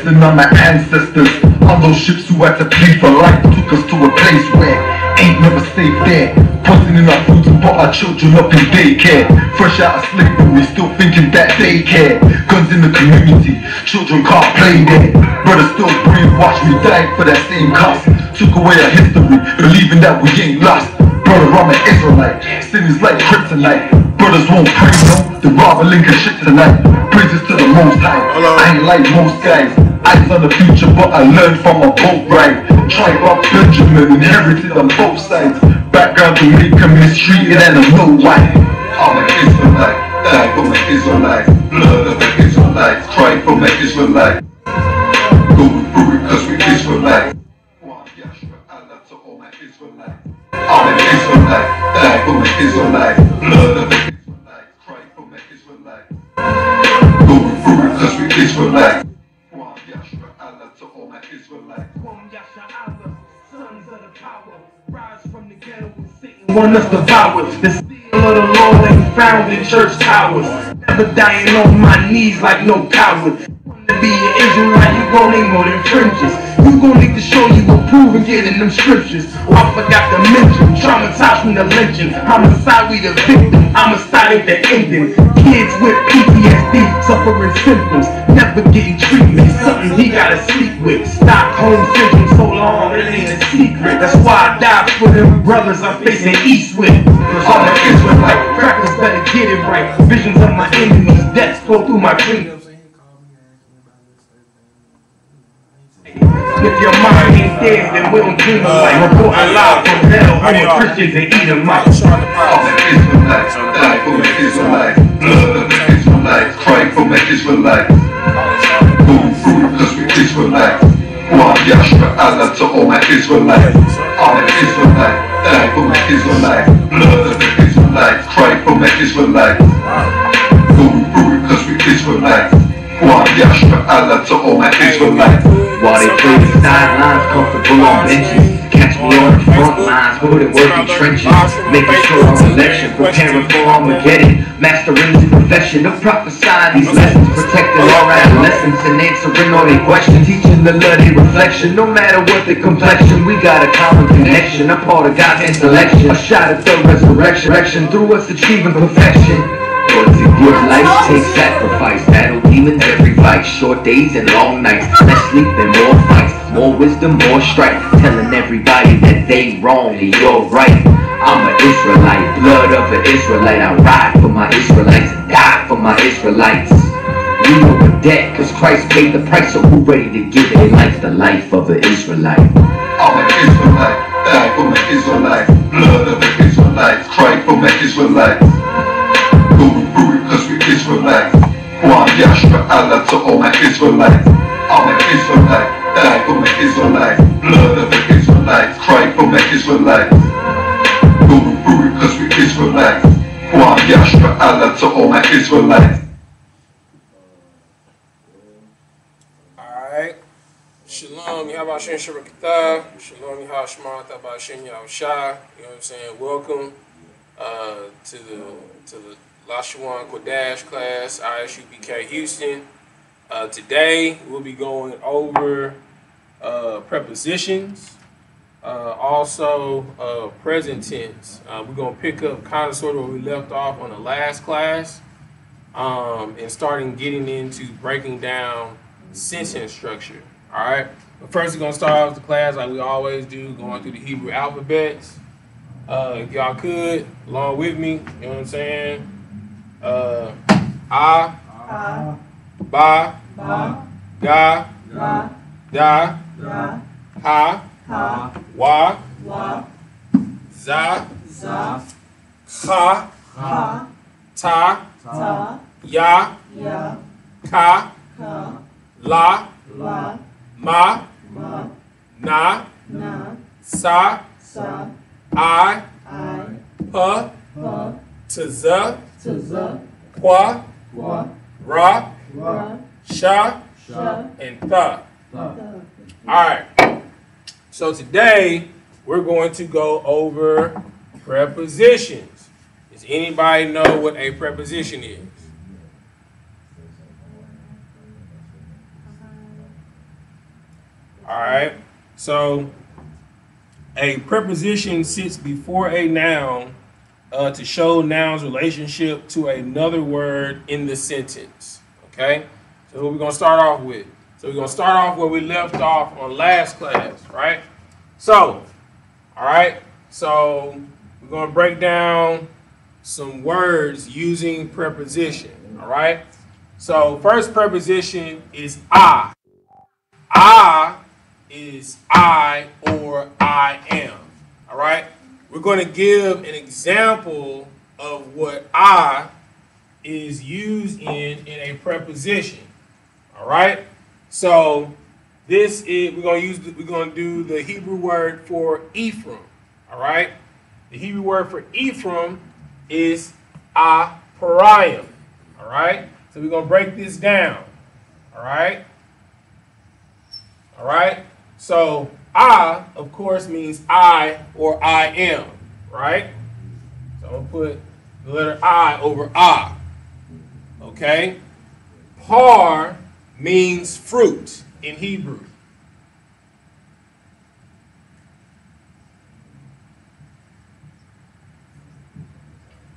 reminiscing on my ancestors, on those ships who had to plead for life, took us to a place where ain't never safe there. Poisoning our foods and put our children up in daycare. Fresh out of slavery, still thinking that they care. Guns in the community, children can't play there. Brothers still brainwashed, we died for that same cause. Took away our history, believing that we ain't lost. Brother, I'm an Israelite, sin is like kryptonite. Brothers won't pray, no, they rather link a shit tonight. Praises to the Most High, I ain't like most guys. Eyes on the future, but I learned from a boat ride. Tribe of Benjamin, inherited on both sides. Background to make a mistreated and I know why. I'm an Israelite, died for my Israelites. Blood of the Israelites, cry for my Israelites. Going through it cause we Israelites. Allah to all my Israelites. I'm an Israelite, died for my Israelites. Blood of the Israelites, cry for my Israelites. Going through it cause we Israelites. Allah to all my Israelites. Sons of the power, rise from the ghetto and Satan want us devoured. The seal of the Lord ain't found in church towers. Never dying on my knees like no coward. To be an Israelite, you gon' need more than trenches. You gon' need to show you approve and get in them scriptures. Oh, I forgot to mention, traumatized from the lynching. Homicide, we the victim, homicide ain't the ending. Kids with PTSD, suffering symptoms, never getting treatment, something he gotta sleep with. Stockholm syndrome so long, it ain't a secret. That's why I died for them brothers I'm facing east with. I'm an Israelite, crackers better get it right. Visions of my enemies, deaths flow through my dreams. If your mind ain't dead, then we don't dream of life. Reporting live from hell, homo Christians and eat them out. I'm an Israelite, die for my Israelites. Blood of the Israelites, cry for my Israelites. Going through it cause we Israelites. One Yashra Allah to all my Israelites. I'm an Israelite, die for my Israelites. Blood of the Israelites, cry for my Israelites. Going through it cause we Israelites. One Yashra Allah to all my Israelites. While they play the sidelines, comfortable on benches. Catch me on the front lines, put it work in trenches. Making sure I'm election, preparing for Armageddon. Mastering the profession of prophesying these lessons. Protecting our adolescents and answering all their questions. Teaching the love they reflection, no matter what the complexion. We got a common connection, a part of God's hand selection. A shot at the resurrection, through us achieving perfection. But to give life takes sacrifice. Battle demons every fight. Short days and long nights. Less sleep and more fights. More wisdom, more strife. Telling everybody that they wrong and you're right. I'm an Israelite, blood of an Israelite. I ride for my Israelites and die for my Israelites. We owe a debt cause Christ paid the price. So who ready to give their life the life of an Israelite? I'm an Israelite, die for my Israelites. Blood of the Israelites, cry for my Israelites. Going through it cause we Israelites. One Yashra Allah to all my Israelites. I'm an Israelite, die for my Israelites. Blood of the Israelites, cry for my Israelites. Going through it cause we Israelites. One Yashra Allah to all my Israelites. Alright. Shalom, Yahabashim Shabakatah. Shalom, Yahashma, Tabashim Yahushai. You know what I'm saying? Welcome to the Lashawan Qadash class, Isupk Houston. Today we'll be going over prepositions, also present tense. We're going to pick up kind of sort of where we left off on the last class, and starting getting into breaking down sentence structure. All right. But first, we're going to start off the class like we always do, going through the Hebrew alphabets. If y'all could, along with me, you know what I'm saying? Ba, Ga, Da, Ha, Wa, Za, Kha, Ta, Ya, Ka, La, Ma, Na, Sa, I, Pa, Tza, Kwa, Ra, Sha, and Tha. Alright, so today we're going to go over prepositions. Does anybody know what a preposition is? All right. So a preposition sits before a noun to show noun's relationship to another word in the sentence. Okay. So what we're gonna start off with. So we're gonna start off where we left off on last class, right? So, all right. So we're gonna break down some words using preposition. All right. So first preposition is I. I is I or I am. All right. We're going to give an example of what I is used in a preposition. All right. So this is we're going to do the Hebrew word for Ephraim. All right. The Hebrew word for Ephraim is Apariam. All right. So we're going to break this down. All right. All right. So I, of course, means I or I am. Right. So I'm going to put the letter I over I. Okay. Par means fruit in Hebrew.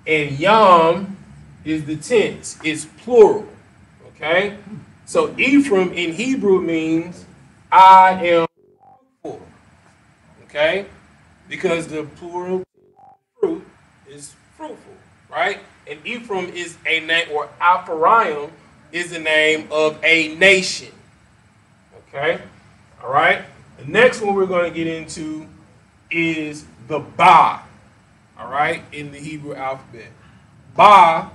And yam is the tense. It's plural. Okay? So Ephraim in Hebrew means I am fruitful. Okay? Because the plural fruit is fruitful. Right? And Ephraim is a name, or Apariam is the name of a nation. Okay? All right? The next one we're going to get into is the Ba. All right? In the Hebrew alphabet. Ba,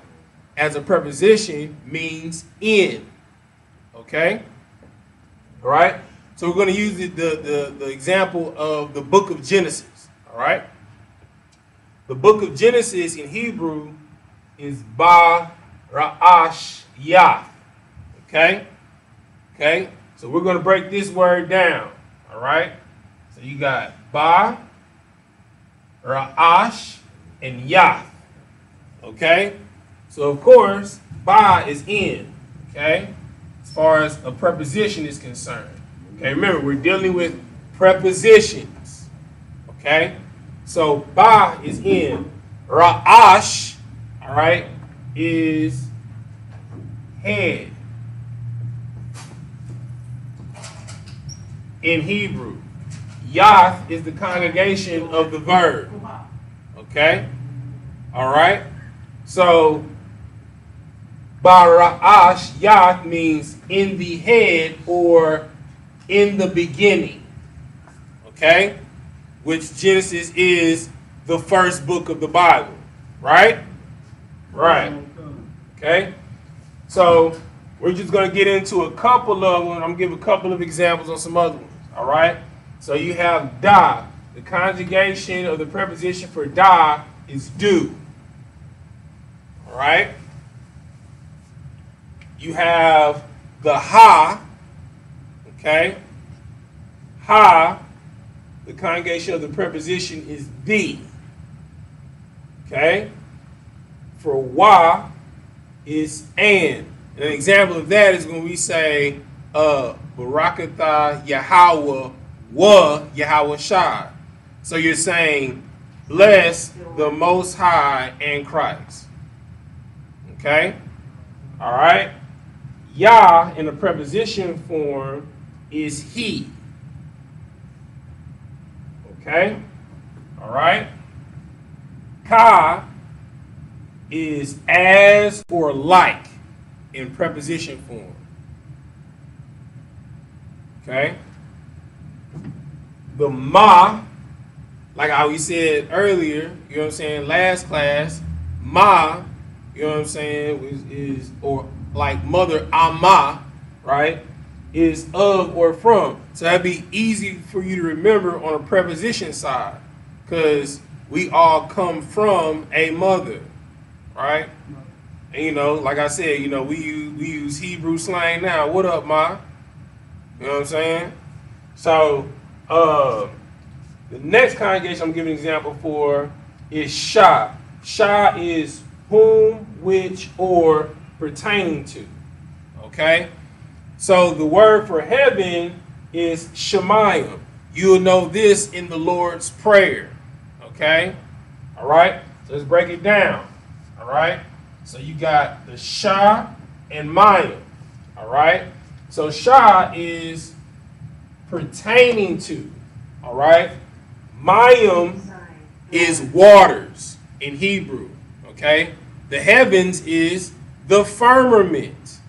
as a preposition, means in. Okay? All right? So we're going to use the example of the book of Genesis. All right? The book of Genesis in Hebrew is Ba Ra'ash Yath. Okay? Okay? So we're going to break this word down. All right? So you got Ba, Ra'ash, and Yath. Okay? So of course, Ba is in. Okay? As far as a preposition is concerned. Okay? Remember, we're dealing with prepositions. Okay? So Ba is in. Ra'ash, all right, is head in Hebrew. Yath is the congregation of the verb. Okay? All right? So, Bara'ash, Yath means in the head or in the beginning. Okay? Which Genesis is the first book of the Bible. Right? Right. Okay? So, we're just going to get into a couple of them. I'm going to give a couple of examples on some other ones. All right? So you have da. The conjugation of the preposition for da is do. All right? You have the ha. Okay? Ha. The conjugation of the preposition is the. Okay? For wa is and. An example of that is when we say Barakatha Yahweh wa Yahweh Shai. So you're saying, bless the Most High and Christ. Okay? All right? Yah in the preposition form is he. Okay? All right? Ka is as or like in preposition form. Okay? The ma, like how we said earlier, you know what I'm saying, last class, ma, you know what I'm saying, is or like mother, ama, right, is of or from. So that'd be easy for you to remember on a preposition side, because we all come from a mother, right? And you know, like I said, you know, we use Hebrew slang now. What up, ma? You know what I'm saying? So, the next congregation I'm giving an example for is Shah. Shah is whom, which, or pertaining to. Okay? So the word for heaven is Shemayim. You'll know this in the Lord's Prayer. Okay? All right? So let's break it down. All right? So you got the Shah and Mayim. All right? So Shah is pertaining to. All right? Mayim is waters in Hebrew. Okay? The heavens is the firmament.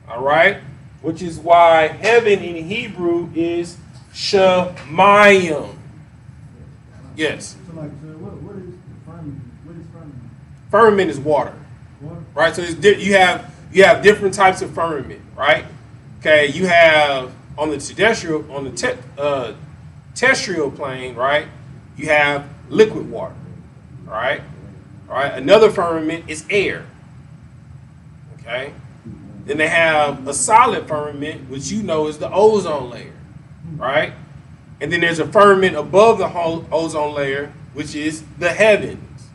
All right? Which is why heaven in Hebrew is Shemayim. Yes. So like, what is firmament? What is firmament? Firmament is water. Water? Right? So you have different types of firmament, right? Okay, you have on the terrestrial plane, right? You have liquid water, right? All right. Another firmament is air. Okay. Then they have a solid firmament, which you know is the ozone layer, right? And then there's a firmament above the whole ozone layer, which is the heavens.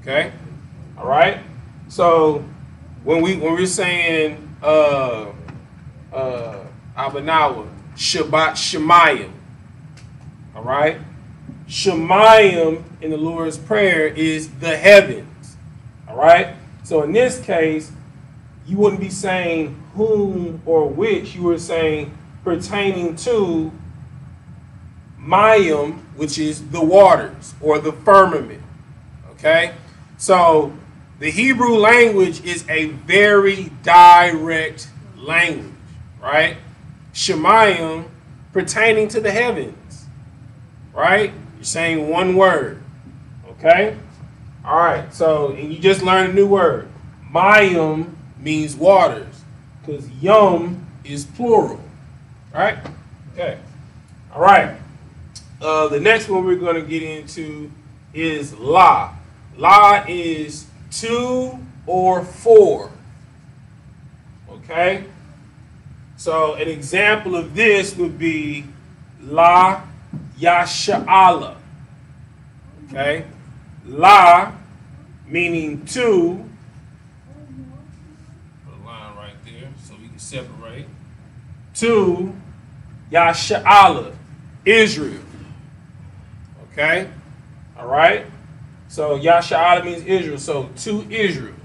Okay. All right. So when we're saying Abanawa, Shabbat Shemayim. All right? Shemayim in the Lord's Prayer is the heavens. All right? So in this case, you wouldn't be saying whom or which. You were saying pertaining to Mayim, which is the waters or the firmament. Okay? So the Hebrew language is a very direct language, right? Shemayim pertaining to the heavens, right? You're saying one word, okay? All right, so, and you just learned a new word. Mayim means waters, because yom is plural, right? Okay, all right. The next one we're going to get into is La. La is 2 or 4, okay? So an example of this would be La Yasha'ala. Okay? La meaning 2. Put a line right there so we can separate. 2 Yasha'ala, Israel. Okay? All right? So Yasha'ala means Israel. So to Israel.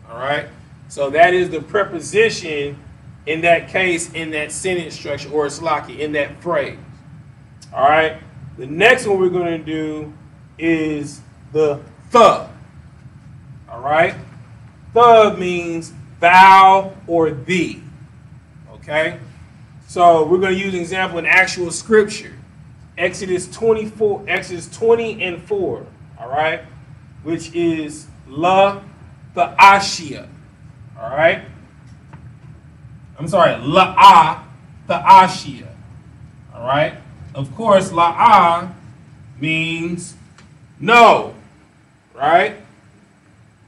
All right? So that is the preposition in that case, in that sentence structure, or slaki, in that phrase. All right? The next one we're going to do is the the. All right? The means thou or thee. Okay? So we're going to use an example in actual scripture. Exodus 20 and 4. All right? Which is la the ashia. All right? I'm sorry, la'ah, the ashia. All right? Of course, la'ah means no. Right?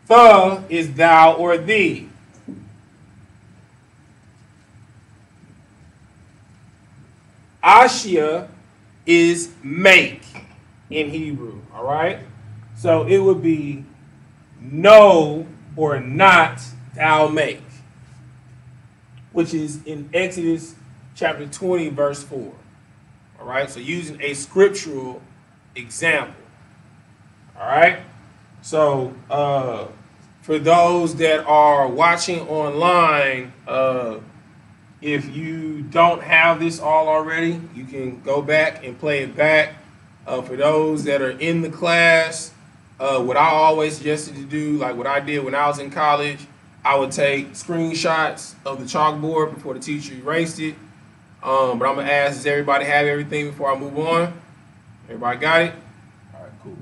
The is thou or thee. Ashia is make in Hebrew. All right? So it would be no or not thou make, which is in Exodus chapter 20, verse 4. All right, so using a scriptural example. All right, so for those that are watching online, if you don't have this all already, you can go back and play it back. For those that are in the class, what I always suggested to do, like what I did when I was in college, I would take screenshots of the chalkboard before the teacher erased it. But I'm going to ask, does everybody have everything before I move on? Everybody got it? All right, cool.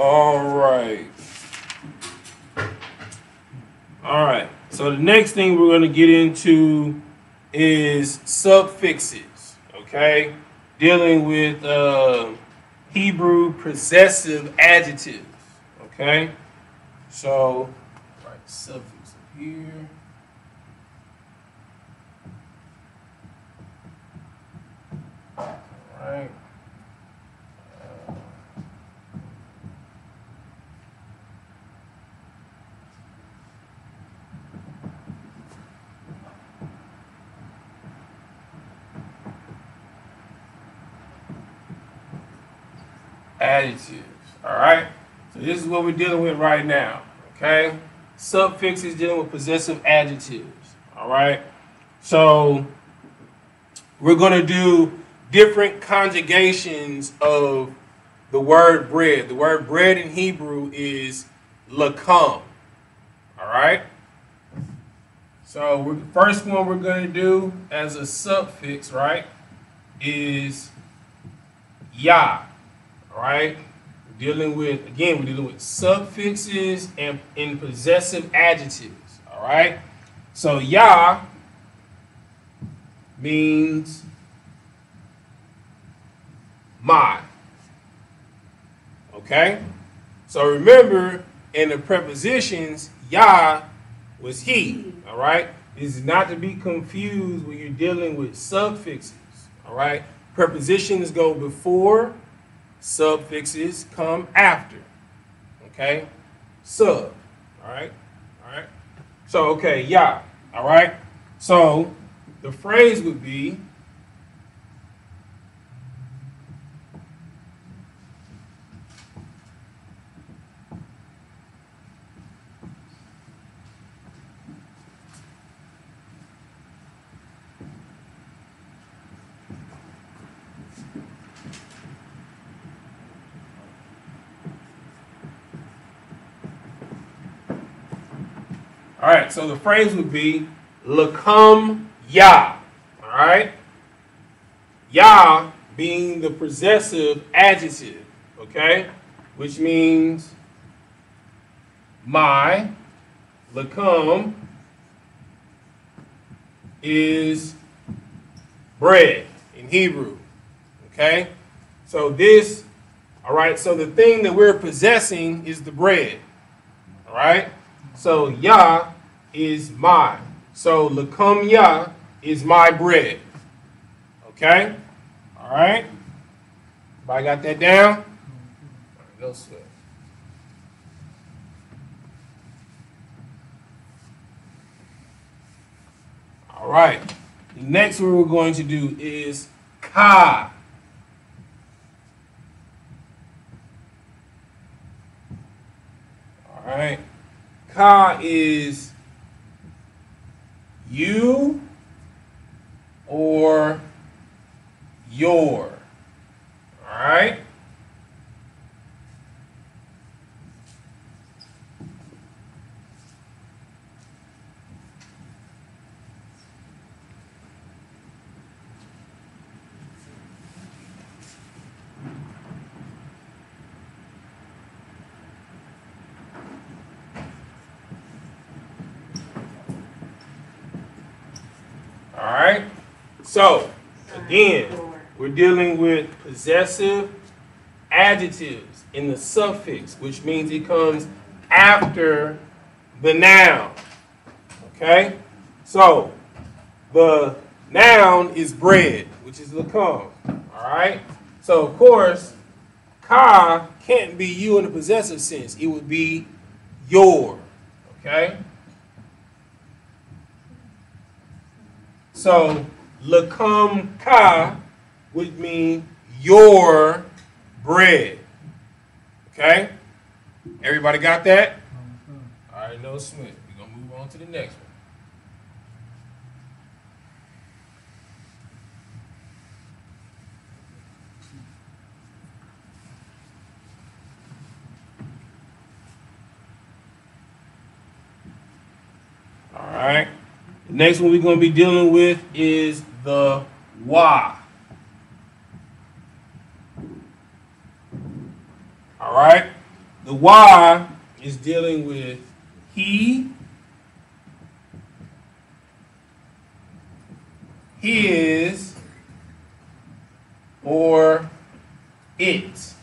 All right. All right. So the next thing we're going to get into is suffixes. Okay, dealing with Hebrew possessive adjectives. Okay, so right suffix up here. All right. Adjectives. All right. So this is what we're dealing with right now. Okay. Suffixes dealing with possessive adjectives. All right. So we're going to do different conjugations of the word bread. The word bread in Hebrew is lakam. All right. So first one we're going to do as a suffix, right, is ya. All right. We're dealing with suffixes and in possessive adjectives. All right. So ya means my. Okay. So remember, in the prepositions, ya was he. All right. This is not to be confused when you're dealing with suffixes. All right. Prepositions go before. Suffixes come after. Okay? Sub. Alright? Alright? So, okay, ya. Alright? So, the phrase would be Alright, so the phrase would be lakam ya. Alright? Ya being the possessive adjective, okay? Which means my, lakam, is bread in Hebrew. Okay? So this, alright, so the thing that we're possessing is the bread. Alright? So ya is my. So lakam ya is my bread. Okay? Alright? Everybody got that down? All right, no sweat. All right. The next one we're going to do is ka. All right. Ka is you or your. All right. All right. So, again, we're dealing with possessive adjectives in the suffix, which means it comes after the noun. Okay? So, the noun is bread, which is lakam. All right? So, of course, ka can't be you in the possessive sense. It would be your. Okay? So, lakam ka would mean your bread. Okay? Everybody got that? All right, no sweat. We're going to move on to the next one. All right. The next one we're going to be dealing with is the wa. All right. The Y is dealing with he, his, or it.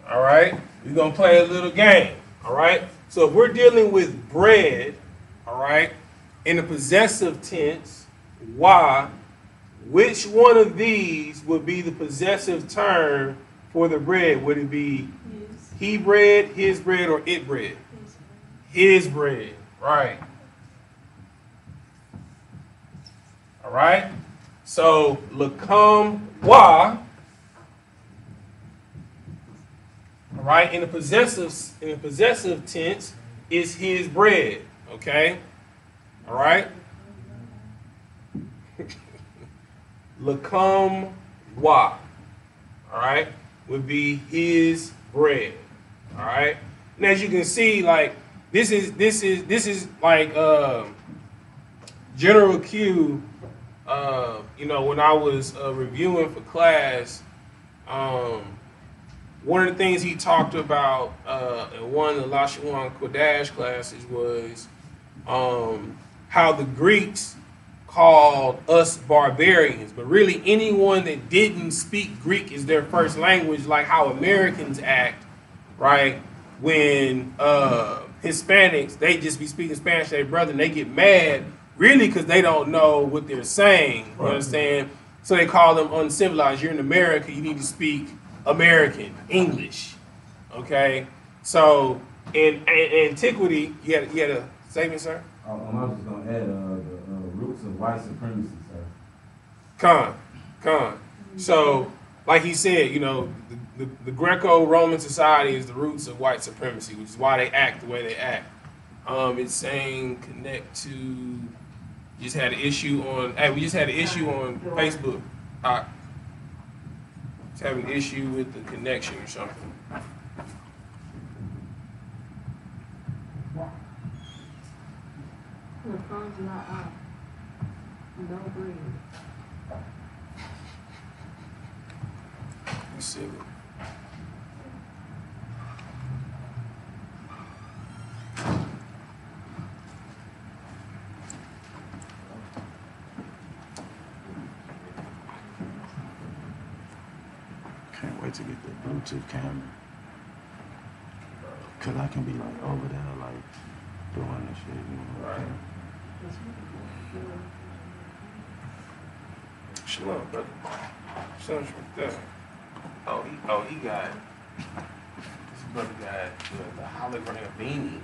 All right, we're gonna play a little game. All right, so if we're dealing with bread, all right, in the possessive tense, Y, which one of these would be the possessive term for the bread? Would it be he bread, his bread, or it bread? His bread, right. All right, so Lacum Y. All right, in the possessive tense is his bread. Okay, all right. Lacum wa, all right, would be his bread. All right, and as you can see, like this is like General Q. You know, when I was reviewing for class. One of the things he talked about in one of the Lashawan Qadash classes was how the Greeks called us barbarians, but really anyone that didn't speak Greek as their first language, like how Americans act, right? When Hispanics, they just be speaking Spanish to their brother and they get mad, really because they don't know what they're saying, you understand? So they call them uncivilized. You're in America, you need to speak American, English, okay? So in antiquity, you had a statement, sir? I was just going to add the roots of white supremacy, sir. Con. So, like he said, you know, the Greco-Roman society is the roots of white supremacy, which is why they act the way they act. It's saying connect to, just had an issue on, hey, we just had an issue on Facebook. Having an issue with the connection or something. The phone's not up. No breathe. Let's see. Can't wait to get the Bluetooth camera. Cause I can be like over there, like doing this shit, you know. Right. Shalom, brother. Shalom, right there. Oh, he got, this brother got the hologram beanie.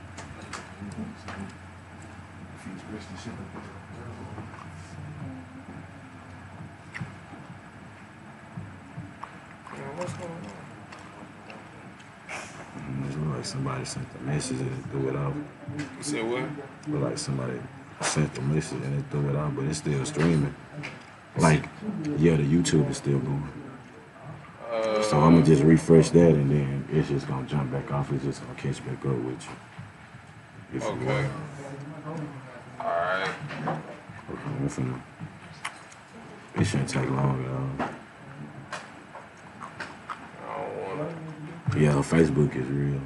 Futuristic shit. What's going on? It look like somebody sent the message and it threw it off. You said what? It look like somebody sent the message and it threw it off, but it's still streaming. Like, yeah, the YouTube is still going. So I'm gonna just refresh that and then it's just gonna jump back off. It's just gonna catch back up with you. Okay. Alright. Okay, it shouldn't take long at all. I don't want to. Yeah, Facebook is real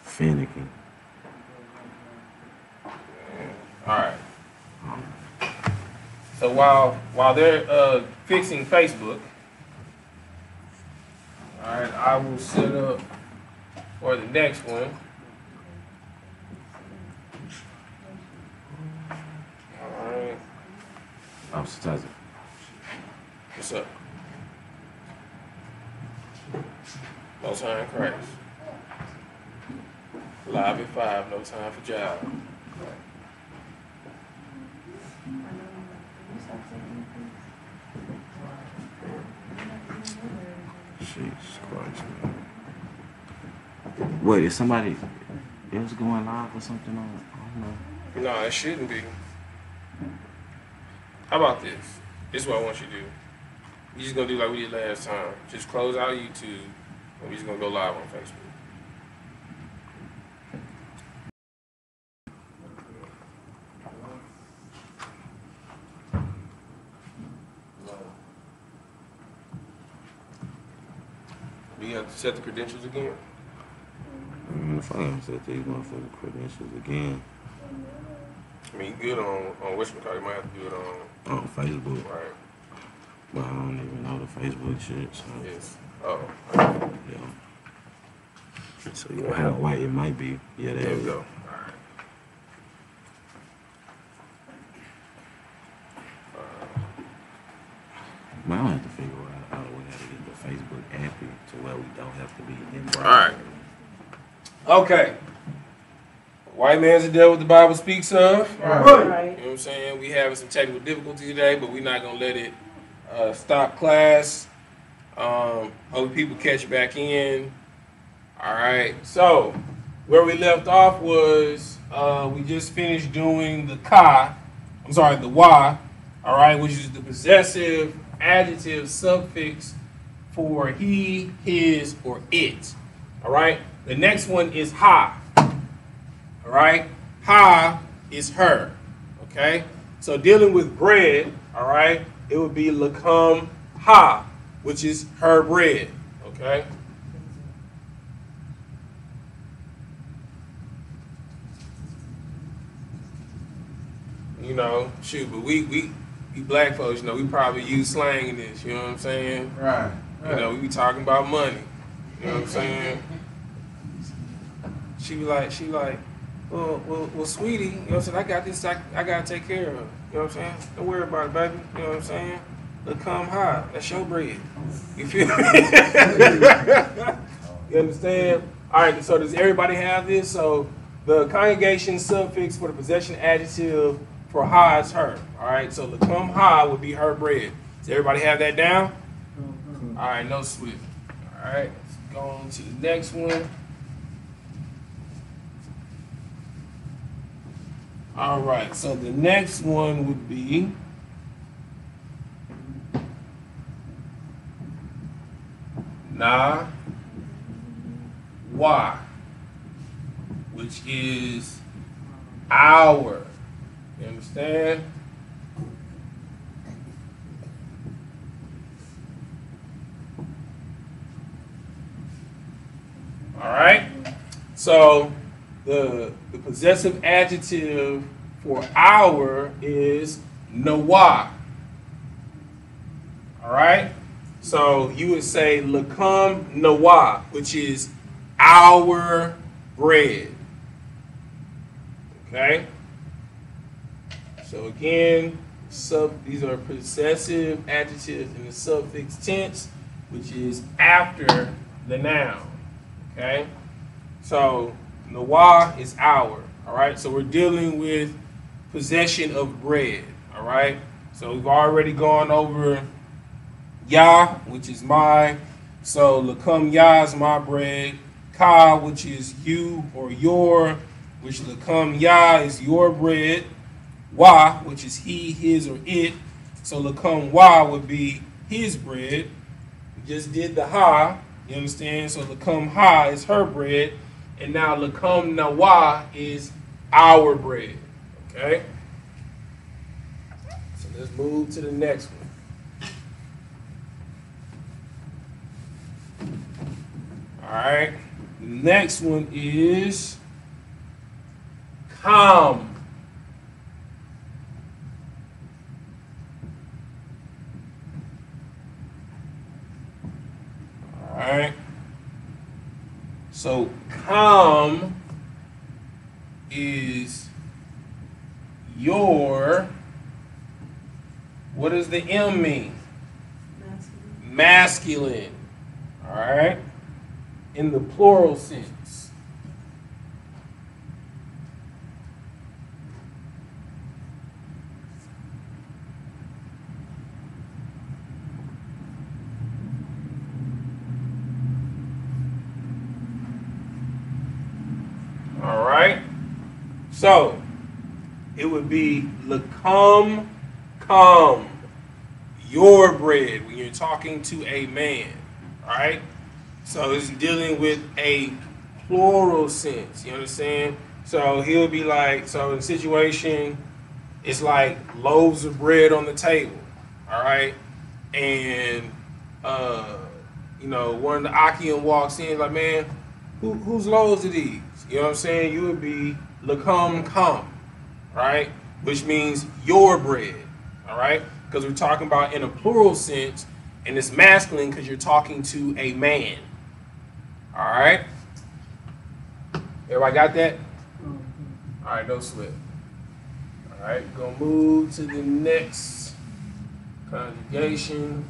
finicky. Alright. So while they're fixing Facebook, alright, I will set up for the next one. Alright. I'm Satazi. What's up? No time in Christ. Live at 5, no time for job. Jesus Christ, man. Wait, is somebody else going live or something on? I don't know. No, it shouldn't be. How about this? This is what I want you to do. You're just gonna do like we did last time. Just close out YouTube, and we're just gonna go live on Facebook. Do you have to set the credentials again? If I gotta set these motherfucking credentials again. I mean, you good on which one? You might have to do it On Facebook. right. But I don't even know the Facebook shit. So. Yes. Oh. Yeah. So you know how white it might be. Yeah, There we go. Man, I have to figure out a way how to get the Facebook app to where we don't have to be in browser. All right. Okay. White man's the devil what the Bible speaks of. Right. You know Right. what I'm saying? We having some technical difficulty today, but we're not gonna let it stop class. Hope people catch back in. All right. So where we left off was we just finished doing the the wa. All right, which is the possessive adjective suffix for he, his, or it. All right. The next one is ha. All right. Ha is her. Okay. So dealing with bread, all right, it would be lakum ha, which is her bread. Okay. You know, shoot, but we black folks, you know, we probably use slang in this, you know what I'm saying? Right. You know, we be talking about money. You know what I'm saying? She be like, well, sweetie, you know what I'm saying? I got this, I gotta take care of. You know what I'm saying? Don't worry about it, baby. You know what I'm saying? Look, come high. That's your bread. You feel me? You understand? All right. So does everybody have this? So the congregation suffix for the possession adjective for ha is her. All right. So the come ha would be her bread. Does everybody have that down? All right. No swift. All right. Let's go on to the next one. All right. So the next one would be na wa, which is our. You understand? All right. So the possessive adjective for our is nawa. All right. So you would say lakum nawa, which is our bread. Okay. So again, these are possessive adjectives in the suffix tense, which is after the noun. Okay. So nawa is our. All right. So we're dealing with possession of bread. All right. So we've already gone over ya, which is my. So lakum ya is my bread. Ka, which is you or your, which lakum ya is your bread. Wa, which is he, his, or it. So lakum wa would be his bread. We just did the ha. You understand? So lakum ha is her bread. And now lakum nawa is our bread. Okay? So let's move to the next one. All right. The next one is come. All right. So come is your. What does the M mean? Masculine. All right. In the plural sense. All right. So it would be lakum come, your bread, when you're talking to a man. All right. So it's dealing with a plural sense. You understand? So he'll be like, so in the situation, it's like loaves of bread on the table. All right. And you know, one of the Akim walks in, like, man, whose loaves are these? You know what I'm saying? You would be Lakum Kam, right? Which means your bread, all right? Because we're talking about in a plural sense, and it's masculine because you're talking to a man, all right? Everybody got that? All right, no sweat. All right, gonna move to the next conjugation.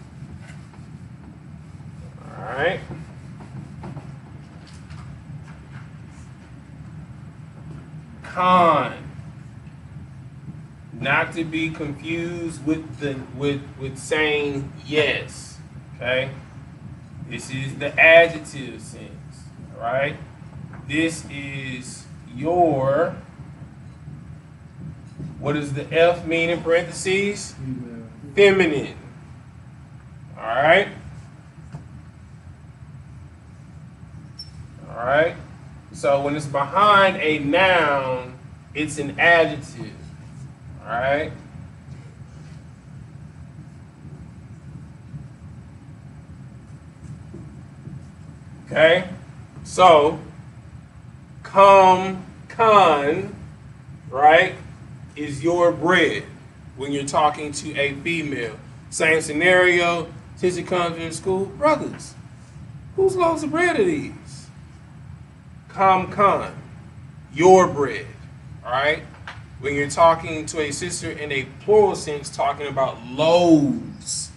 All right. Con. Not to be confused with the with saying yes. Okay. This is the adjective sense. All right. This is your. What does the F mean in parentheses? Feminine. All right. All right. So when it's behind a noun, it's an adjective. All right. Okay. So con, right, is your bread when you're talking to a female. Same scenario. Sister comes in school. Brothers, whose loaves of bread are these? Con, your bread. All right. When you're talking to a sister in a plural sense, talking about loaves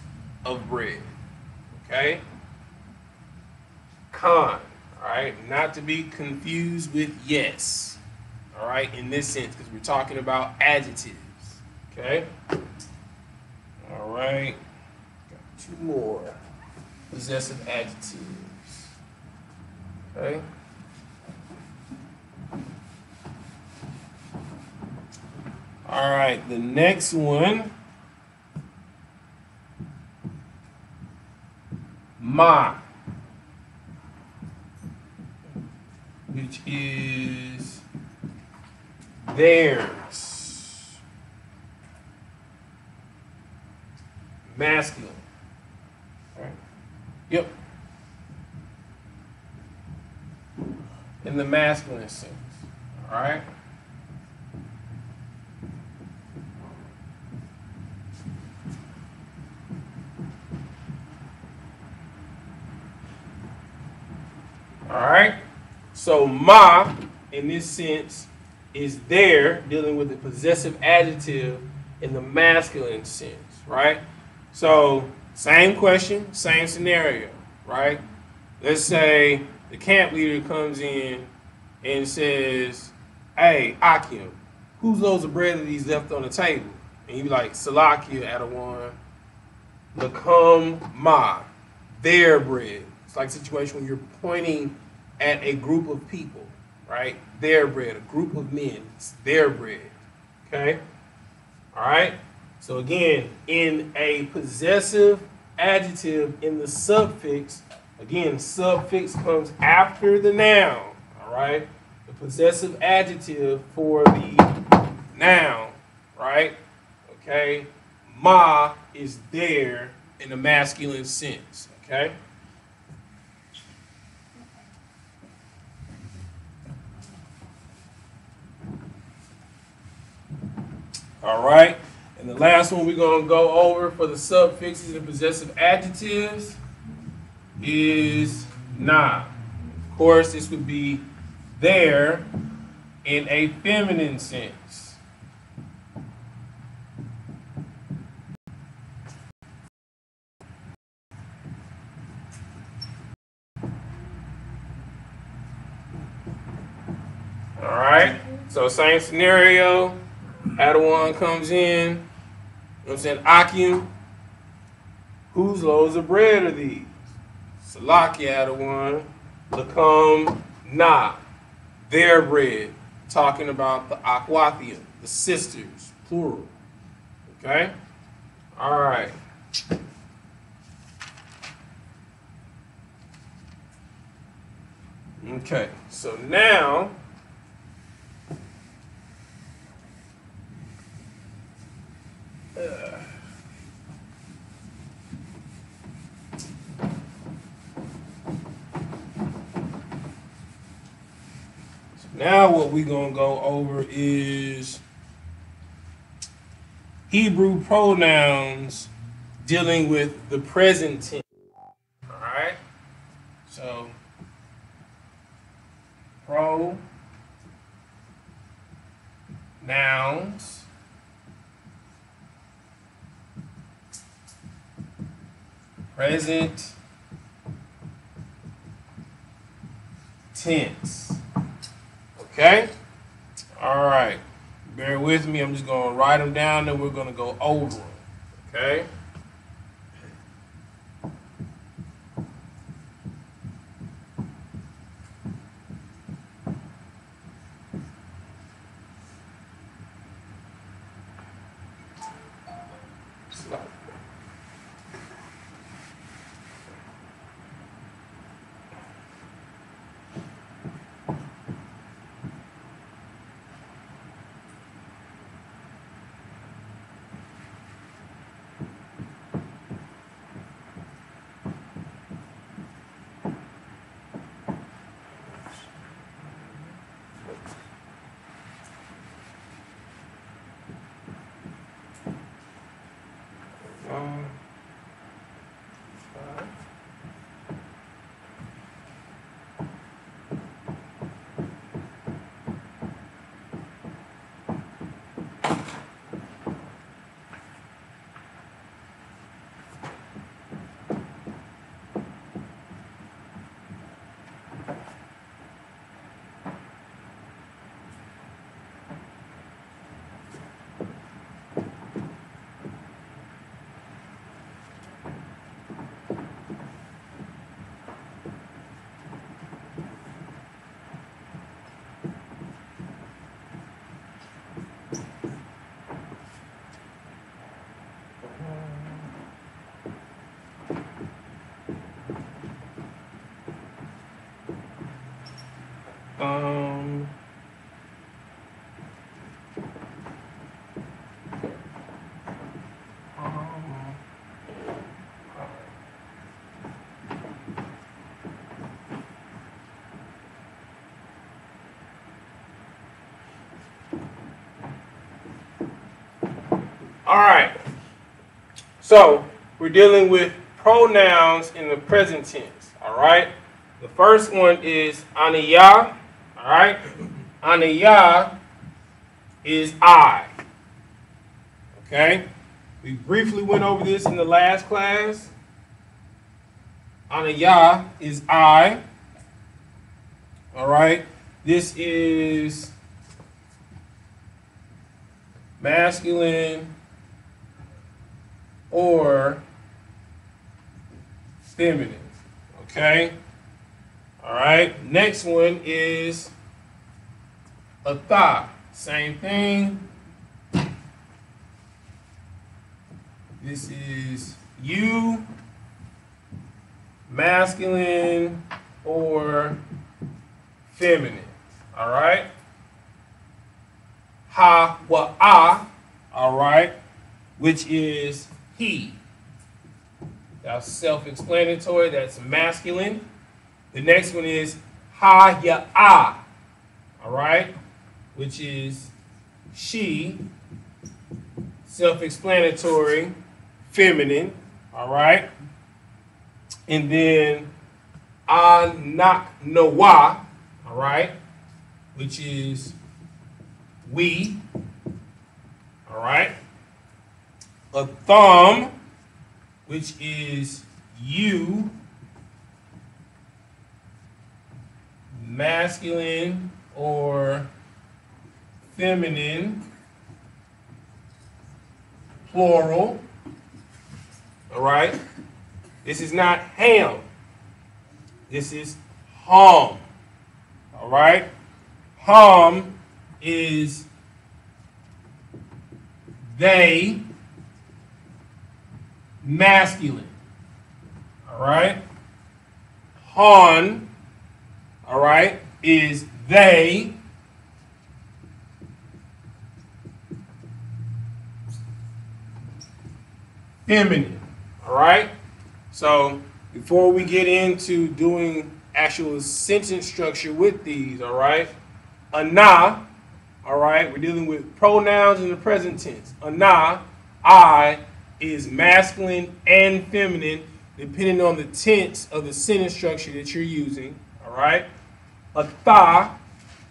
of bread. Okay. Con. All right. Not to be confused with yes. All right. In this sense, because we're talking about adjectives. Okay. All right. Got two more possessive adjectives. Okay. All right, the next one, ma, which is theirs, masculine. All right. Yep. In the masculine sense. All right. All right. So ma, in this sense, is there, dealing with the possessive adjective in the masculine sense, right? So same question, same scenario, right? Let's say the camp leader comes in and says, "Hey, Akim, whose loaves of bread are these left on the table?" And you be like, "Salakia, Adawan, Lakum ma, their bread." It's like a situation when you're pointing at a group of people, right? Their bread, a group of men, it's their bread, okay? All right? So again, in a possessive adjective in the suffix, again, suffix comes after the noun, all right? The possessive adjective for the noun, right? Okay? Ma is there in the masculine sense, okay? All right, and the last one we're going to go over for the suffixes and possessive adjectives is na. Of course, this would be there in a feminine sense. All right, so same scenario. Adawan comes in, you know what I'm saying? Akim, whose loaves of bread are these? Salaki Adawan, Lakum na, their bread. Talking about the Akwathium, the sisters, plural. Okay? All right. Okay, so now, Now what we're going to go over is Hebrew pronouns dealing with the present tense. All right? So, pronouns, present tense. Okay? All right. Bear with me. I'm just going to write them down and we're going to go over them. Okay? All right. So we're dealing with pronouns in the present tense. All right. The first one is aniyah. All right. Aniyah is I. Okay. We briefly went over this in the last class. Aniyah is I. All right. This is masculine or feminine. Okay. All right. Next one is atha. Same thing. This is you, masculine or feminine. All right. Ha wa a. All right. Which is he. That's self-explanatory. That's masculine. The next one is ha ya a. All right. Which is she. Self-explanatory. Feminine. All right. And then anak noah. All right. Which is we. All right. A thumb, which is you, masculine or feminine, plural. All right. This is not ham. This is hum. All right. Hum is they, masculine. All right. Han, all right, is they, feminine. All right. So before we get into doing actual sentence structure with these, all right, ana, all right? We're dealing with pronouns in the present tense. Ana, I, is masculine and feminine, depending on the tense of the sentence structure that you're using, all right? Atha,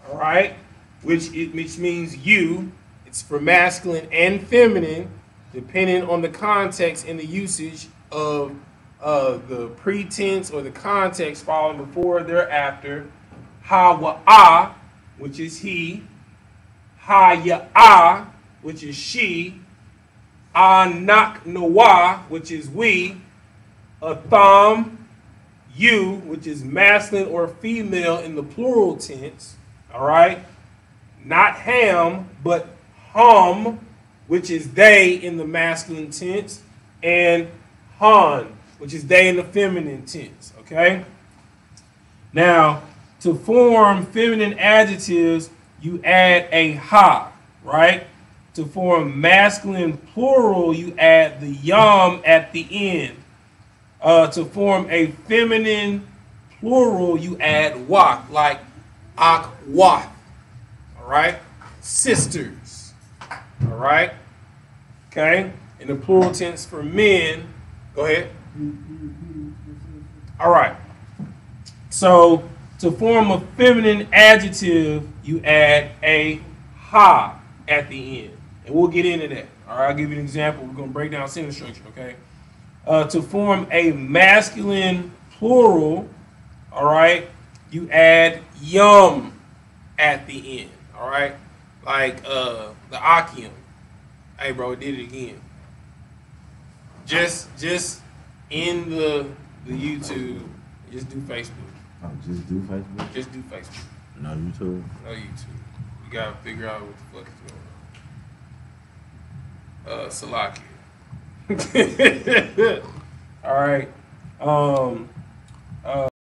all right, which means you. It's for masculine and feminine, depending on the context and the usage of the pretense or the context following before or thereafter. Hawa'a, which is he. Haya'a, which is she. Anak Noah, which is we. Atham, you, which is masculine or female in the plural tense. All right. Not ham, but hum, which is they in the masculine tense, and han, which is they in the feminine tense, okay? Now, to form feminine adjectives, you add a ha, right? To form masculine plural, you add the yum at the end. To form a feminine plural, you add wak, like ak-wath, all right? Sisters, all right? Okay? In the plural tense for men, go ahead. All right. So to form a feminine adjective, you add a ha at the end. And we'll get into that. All right, I'll give you an example. We're going to break down sentence structure, okay? To form a masculine plural, all right, you add yum at the end, all right? Like the Akim. Hey, bro, did it again. Just in the YouTube, just do Facebook. Oh, just do Facebook? Just do Facebook. No YouTube? No YouTube. You gotta figure out what the fuck is going on. Salaki. All right.